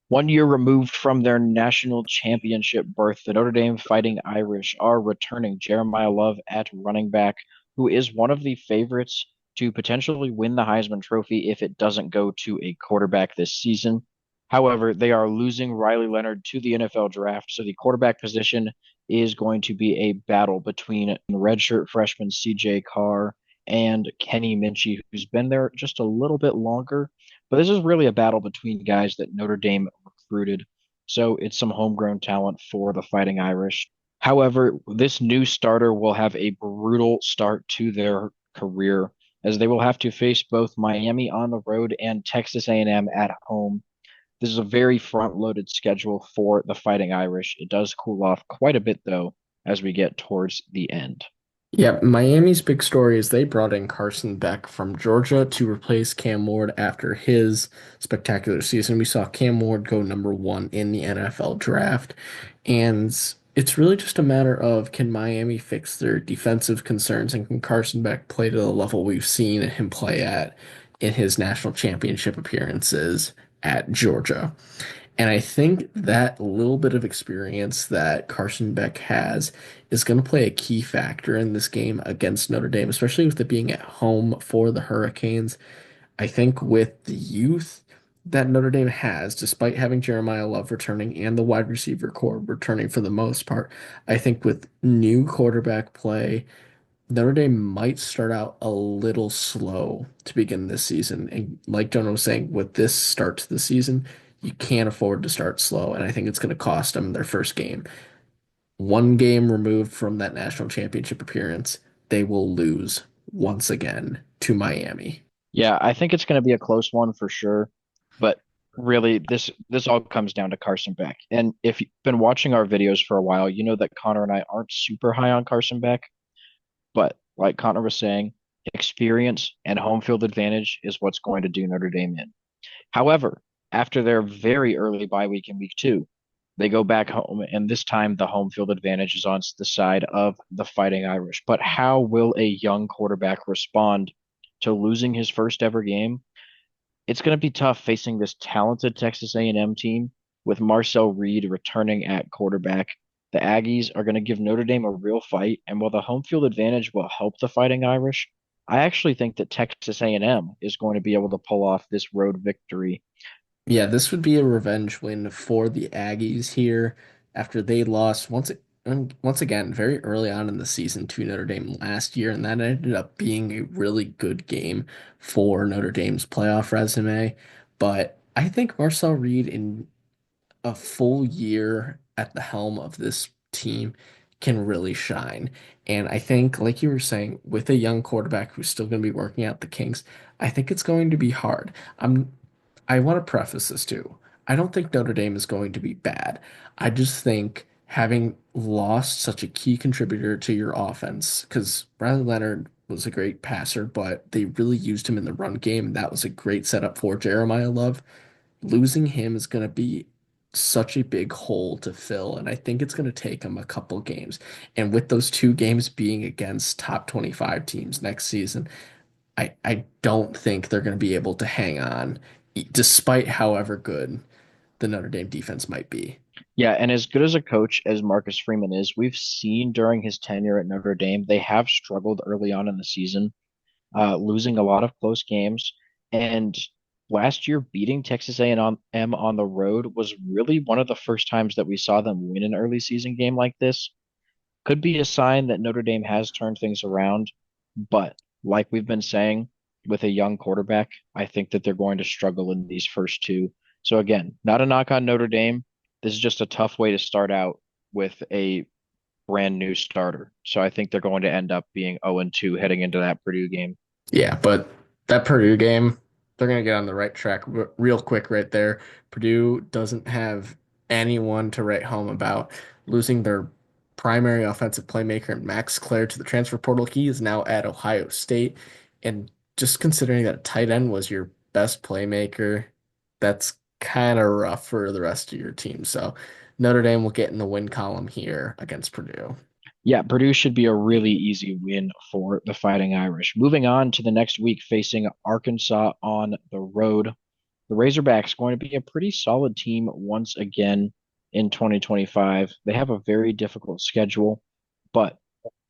1 year removed from their national championship berth, the Notre Dame Fighting Irish are returning Jeremiah Love at running back, who is one of the favorites to potentially win the Heisman Trophy if it doesn't go to a quarterback this season. However, they are losing Riley Leonard to the NFL draft, so the quarterback position is going to be a battle between redshirt freshman CJ Carr and Kenny Minchie, who's been there just a little bit longer. But this is really a battle between guys that Notre Dame recruited. So it's some homegrown talent for the Fighting Irish. However, this new starter will have a brutal start to their career as they will have to face both Miami on the road and Texas A&M at home. This is a very front-loaded schedule for the Fighting Irish. It does cool off quite a bit though as we get towards the end. Yeah, Miami's big story is they brought in Carson Beck from Georgia to replace Cam Ward after his spectacular season. We saw Cam Ward go number one in the NFL draft. And it's really just a matter of can Miami fix their defensive concerns and can Carson Beck play to the level we've seen him play at in his national championship appearances at Georgia. And I think that little bit of experience that Carson Beck has is going to play a key factor in this game against Notre Dame, especially with it being at home for the Hurricanes. I think with the youth that Notre Dame has, despite having Jeremiah Love returning and the wide receiver core returning for the most part, I think with new quarterback play, Notre Dame might start out a little slow to begin this season. And like Jonah was saying, with this start to the season, you can't afford to start slow. And I think it's going to cost them their first game. One game removed from that national championship appearance, they will lose once again to Miami. Yeah, I think it's going to be a close one for sure, but really this all comes down to Carson Beck. And if you've been watching our videos for a while, you know that Connor and I aren't super high on Carson Beck, but like Connor was saying, experience and home field advantage is what's going to do Notre Dame in. However, after their very early bye week in week 2, they go back home, and this time the home field advantage is on the side of the Fighting Irish. But how will a young quarterback respond to losing his first ever game? It's going to be tough facing this talented Texas A&M team with Marcel Reed returning at quarterback. The Aggies are going to give Notre Dame a real fight, and while the home field advantage will help the Fighting Irish, I actually think that Texas A&M is going to be able to pull off this road victory. Yeah, this would be a revenge win for the Aggies here after they lost once again very early on in the season to Notre Dame last year, and that ended up being a really good game for Notre Dame's playoff resume. But I think Marcel Reed in a full year at the helm of this team can really shine. And I think, like you were saying, with a young quarterback who's still going to be working out the kinks, I think it's going to be hard. I want to preface this too. I don't think Notre Dame is going to be bad. I just think having lost such a key contributor to your offense, because Riley Leonard was a great passer, but they really used him in the run game. That was a great setup for Jeremiah Love. Losing him is going to be such a big hole to fill, and I think it's going to take him a couple games. And with those two games being against top 25 teams next season, I don't think they're going to be able to hang on, despite however good the Notre Dame defense might be. Yeah, and as good as a coach as Marcus Freeman is, we've seen during his tenure at Notre Dame, they have struggled early on in the season, losing a lot of close games. And last year, beating Texas A&M on the road was really one of the first times that we saw them win an early season game like this. Could be a sign that Notre Dame has turned things around, but like we've been saying, with a young quarterback, I think that they're going to struggle in these first two. So again, not a knock on Notre Dame. This is just a tough way to start out with a brand new starter. So I think they're going to end up being 0-2 heading into that Purdue game. Yeah, but that Purdue game, they're going to get on the right track real quick right there. Purdue doesn't have anyone to write home about losing their primary offensive playmaker, Max Clare, to the transfer portal. He is now at Ohio State. And just considering that tight end was your best playmaker, that's kind of rough for the rest of your team. So Notre Dame will get in the win column here against Purdue. Yeah, Purdue should be a really easy win for the Fighting Irish. Moving on to the next week, facing Arkansas on the road. The Razorbacks going to be a pretty solid team once again in 2025. They have a very difficult schedule, but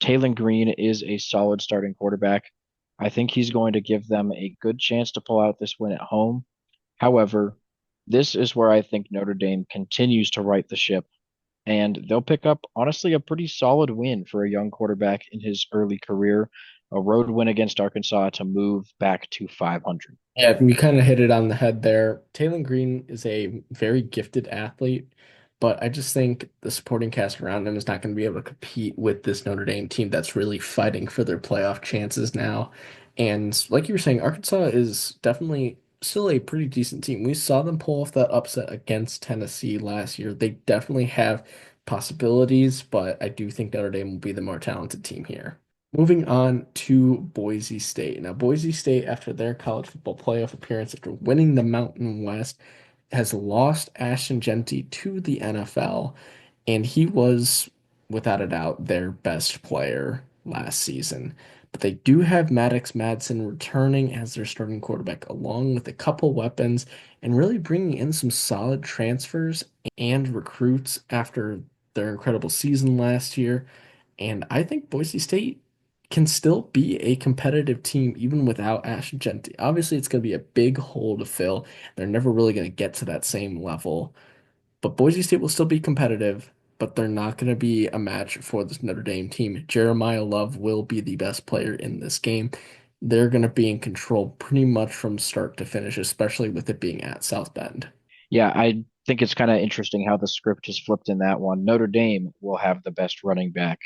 Taylor Green is a solid starting quarterback. I think he's going to give them a good chance to pull out this win at home. However, this is where I think Notre Dame continues to right the ship, and they'll pick up, honestly, a pretty solid win for a young quarterback in his early career, a road win against Arkansas to move back to 500. Yeah, you kind of hit it on the head there. Taylor Green is a very gifted athlete, but I just think the supporting cast around him is not going to be able to compete with this Notre Dame team that's really fighting for their playoff chances now. And like you were saying, Arkansas is definitely still a pretty decent team. We saw them pull off that upset against Tennessee last year. They definitely have possibilities, but I do think Notre Dame will be the more talented team here. Moving on to Boise State. Now, Boise State, after their college football playoff appearance, after winning the Mountain West, has lost Ashton Jeanty to the NFL, and he was, without a doubt, their best player last season. But they do have Maddox Madsen returning as their starting quarterback, along with a couple weapons, and really bringing in some solid transfers and recruits after their incredible season last year. And I think Boise State can still be a competitive team even without Ash Genty. Obviously, it's going to be a big hole to fill. They're never really going to get to that same level. But Boise State will still be competitive, but they're not going to be a match for this Notre Dame team. Jeremiah Love will be the best player in this game. They're going to be in control pretty much from start to finish, especially with it being at South Bend. Yeah, I think it's kind of interesting how the script is flipped in that one. Notre Dame will have the best running back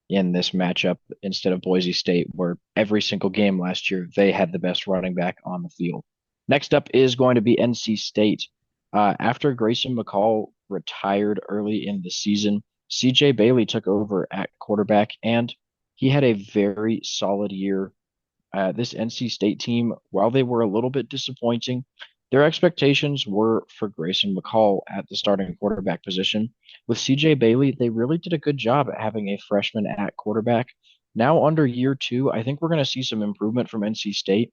in this matchup instead of Boise State, where every single game last year they had the best running back on the field. Next up is going to be NC State. After Grayson McCall retired early in the season, CJ Bailey took over at quarterback, and he had a very solid year. This NC State team, while they were a little bit disappointing, their expectations were for Grayson McCall at the starting quarterback position. With CJ Bailey, they really did a good job at having a freshman at quarterback. Now, under year two, I think we're going to see some improvement from NC State.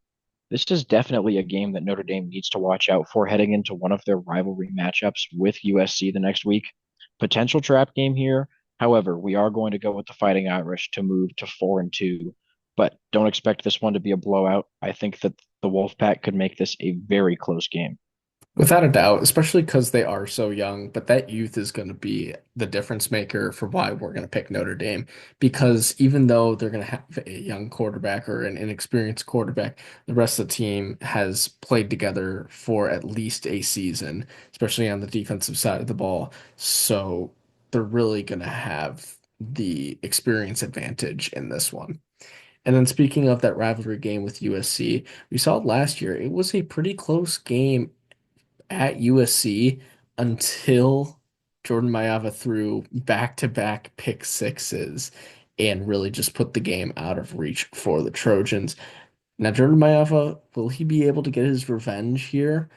This is definitely a game that Notre Dame needs to watch out for heading into one of their rivalry matchups with USC the next week. Potential trap game here. However, we are going to go with the Fighting Irish to move to 4-2, but don't expect this one to be a blowout. I think that the Wolfpack could make this a very close game. Without a doubt, especially because they are so young, but that youth is going to be the difference maker for why we're going to pick Notre Dame. Because even though they're going to have a young quarterback or an inexperienced quarterback, the rest of the team has played together for at least a season, especially on the defensive side of the ball. So they're really going to have the experience advantage in this one. And then speaking of that rivalry game with USC, we saw it last year. It was a pretty close game at USC until Jordan Mailata threw back-to-back pick sixes and really just put the game out of reach for the Trojans. Now, Jordan Mailata, will he be able to get his revenge here?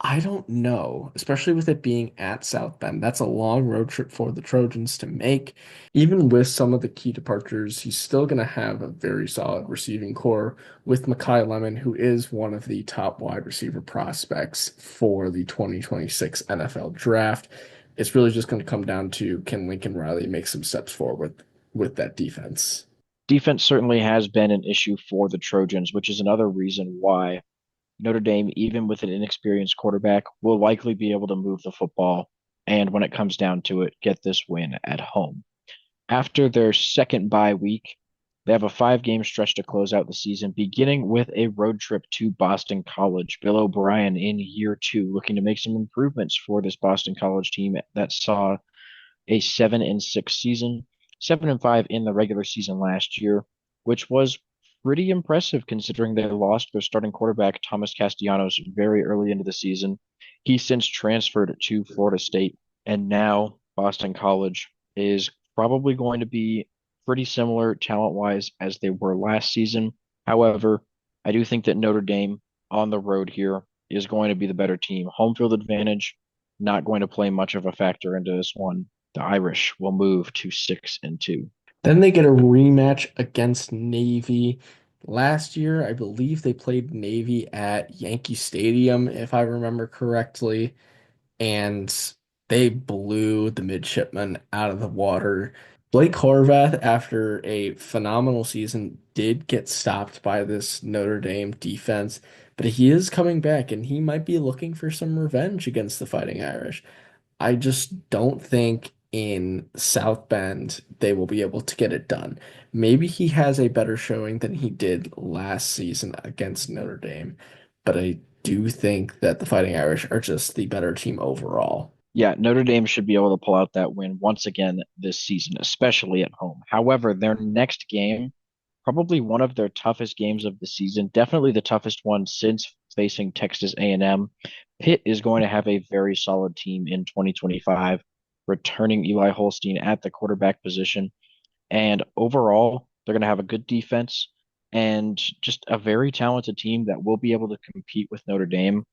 I don't know, especially with it being at South Bend. That's a long road trip for the Trojans to make. Even with some of the key departures, he's still going to have a very solid receiving core with Mekhi Lemon, who is one of the top wide receiver prospects for the 2026 NFL draft. It's really just going to come down to can Lincoln Riley make some steps forward with that defense. Defense certainly has been an issue for the Trojans, which is another reason why Notre Dame, even with an inexperienced quarterback, will likely be able to move the football and, when it comes down to it, get this win at home. After their second bye week, they have a 5 game stretch to close out the season, beginning with a road trip to Boston College. Bill O'Brien in year two, looking to make some improvements for this Boston College team that saw a 7-6 season, 7-5 in the regular season last year, which was pretty impressive considering they lost their starting quarterback Thomas Castellanos very early into the season. He since transferred to Florida State, and now Boston College is probably going to be pretty similar talent-wise as they were last season. However, I do think that Notre Dame on the road here is going to be the better team. Home field advantage not going to play much of a factor into this one. The Irish will move to 6-2. Then they get a rematch against Navy. Last year, I believe they played Navy at Yankee Stadium, if I remember correctly, and they blew the midshipmen out of the water. Blake Horvath, after a phenomenal season, did get stopped by this Notre Dame defense, but he is coming back and he might be looking for some revenge against the Fighting Irish. I just don't think in South Bend they will be able to get it done. Maybe he has a better showing than he did last season against Notre Dame, but I do think that the Fighting Irish are just the better team overall. Yeah, Notre Dame should be able to pull out that win once again this season, especially at home. However, their next game, probably one of their toughest games of the season, definitely the toughest one since facing Texas A&M. Pitt is going to have a very solid team in 2025, returning Eli Holstein at the quarterback position. And overall, they're going to have a good defense and just a very talented team that will be able to compete with Notre Dame.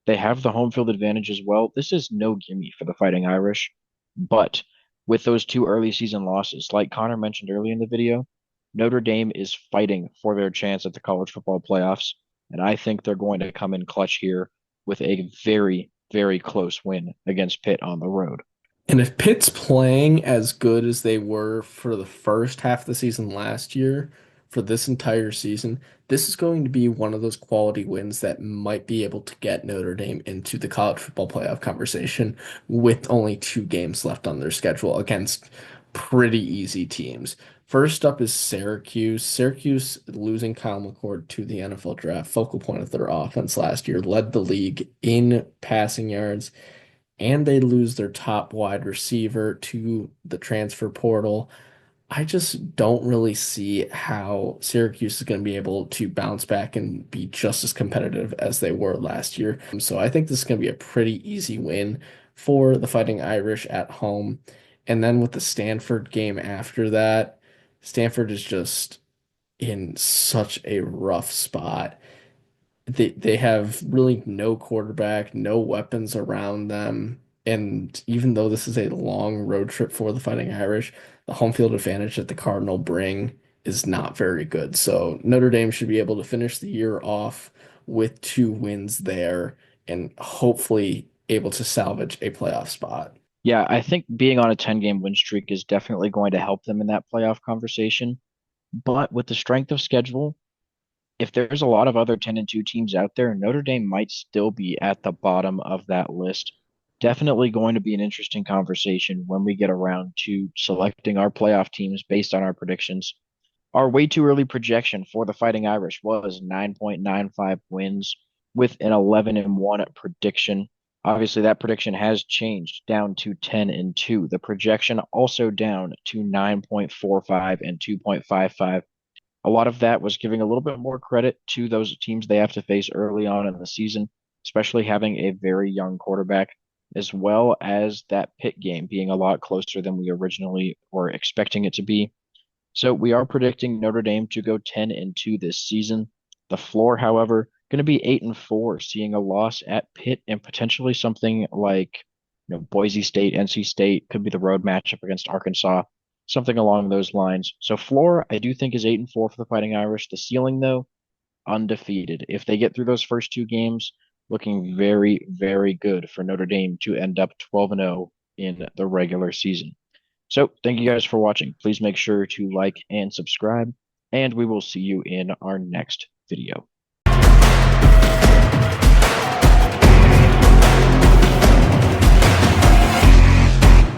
They have the home field advantage as well. This is no gimme for the Fighting Irish, but with those two early season losses, like Connor mentioned earlier in the video, Notre Dame is fighting for their chance at the college football playoffs, and I think they're going to come in clutch here with a very, very close win against Pitt on the road. And if Pitt's playing as good as they were for the first half of the season last year, for this entire season, this is going to be one of those quality wins that might be able to get Notre Dame into the college football playoff conversation with only 2 games left on their schedule against pretty easy teams. First up is Syracuse. Syracuse losing Kyle McCord to the NFL draft, focal point of their offense last year, led the league in passing yards and they lose their top wide receiver to the transfer portal. I just don't really see how Syracuse is going to be able to bounce back and be just as competitive as they were last year. So I think this is going to be a pretty easy win for the Fighting Irish at home. And then with the Stanford game after that, Stanford is just in such a rough spot. They have really no quarterback, no weapons around them. And even though this is a long road trip for the Fighting Irish, the home field advantage that the Cardinal bring is not very good. So Notre Dame should be able to finish the year off with 2 wins there and hopefully able to salvage a playoff spot. Yeah, I think being on a 10-game win streak is definitely going to help them in that playoff conversation. But with the strength of schedule, if there's a lot of other 10 and 2 teams out there, Notre Dame might still be at the bottom of that list. Definitely going to be an interesting conversation when we get around to selecting our playoff teams based on our predictions. Our way too early projection for the Fighting Irish was 9.95 wins with an 11 and 1 prediction. Obviously, that prediction has changed down to 10 and 2. The projection also down to 9.45 and 2.55. A lot of that was giving a little bit more credit to those teams they have to face early on in the season, especially having a very young quarterback, as well as that Pitt game being a lot closer than we originally were expecting it to be. So we are predicting Notre Dame to go 10 and 2 this season. The floor, however, going to be 8 and 4, seeing a loss at Pitt and potentially something like Boise State, NC State could be the road matchup against Arkansas, something along those lines. So floor, I do think is 8 and 4 for the Fighting Irish. The ceiling, though, undefeated. If they get through those first 2 games, looking very, very good for Notre Dame to end up 12 and 0 in the regular season. So thank you guys for watching. Please make sure to like and subscribe, and we will see you in our next video.